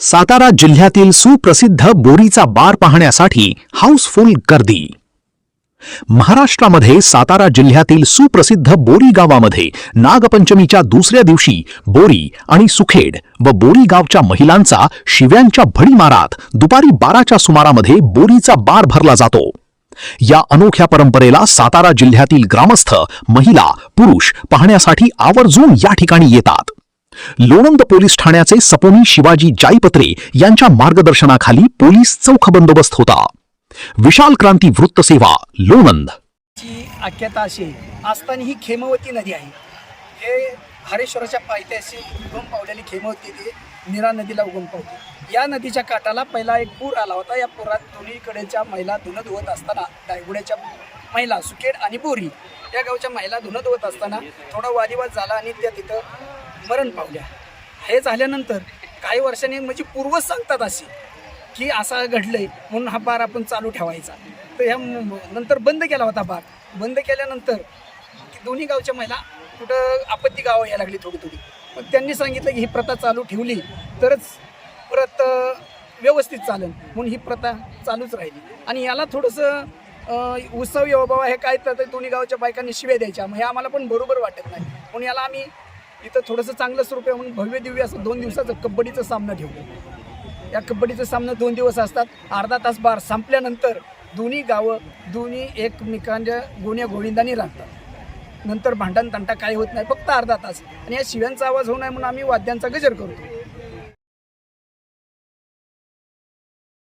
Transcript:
सातारा जिल्ह्यातील सुप्रसिद्ध बोरीचा बार पाहण्यासाठी हाऊसफुल गर्दी। महाराष्ट्रामध्ये सातारा जिल्ह्यातील सुप्रसिद्ध बोरी गावामध्ये नागपंचमीच्या दुसऱ्या दिवशी बोरी आणि सुखेड व बोरी गावच्या महिलांचा शिव्यांच्या भडीमारात दुपारी 12च्या सुमारामध्ये बोरीचा बार भरला जातो। या अनोख्या परंपरेला सातारा जिल्ह्यातील ग्रामस्थ, महिला, पुरुष पाहण्यासाठी आवर्जून या ठिकाणी येतात। लोणंद पोलीस ठाण्याचे सपोनी शिवाजी जाईपत्रे यांच्या मार्गदर्शनाखाली पोलीस चौक बंदोबस्त होता। विशाल क्रांती वृत्तसेवा, लोणंद। आख्याता अशी असताना ही खेमवती नदी आहे। हे हरेश्वराच्या पायथ्याशी उगम पावलेली खेमवती ती नीरा नदीला उगम पावते। या नदीच्या काठाला पहिला एक पूर आला होता। या पुरात दोन्हीकडेच्या महिला धुणं धुवत असताना, दायगुड्याच्या महिला सुकेड आणि बोरी या गावच्या महिला धुणं धुवत असताना थोडा वादविवाद झाला आणि त्या तिथं मरण पावल्या। हे झाल्यानंतर काही वर्षांनी म्हणजे पूर्वज सांगतात अशी की असं घडलंय म्हणून हा बार आपण चालू ठेवायचा। तर ह्या नंतर बंद केला होता बार। बंद केल्यानंतर दोन्ही गावच्या महिला कुठं आपत्ती गावं यायला लागली थोडी। पण त्यांनी सांगितलं की ही प्रथा चालू ठेवली तरच परत व्यवस्थित चालेल, म्हणून ही प्रथा चालूच राहिली। आणि याला थोडंसं उत्सव बाबा हे काय तर दोन्ही गावच्या बायकांनी शिव्या द्यायच्या, मग हे आम्हाला पण बरोबर वाटत नाही, म्हणून याला आम्ही इथं थोडंसं चांगलं स्वरूप आहे म्हणून भव्य दिव्य असं 2 दिवसाचं कबड्डीचा सामना ठेवतो। या कबड्डीचा सामना 2 दिवस असतात। अर्धा तास बार संपल्यानंतर दोन्ही गावं दोन्ही एकमेकांच्या गोण्या गोविंदांनी राहतात। नंतर भांडण तंटा काही होत नाही, फक्त अर्धा तास। आणि या शिव्यांचा आवाज होऊ नये म्हणून आम्ही वाद्यांचा गजर करतो।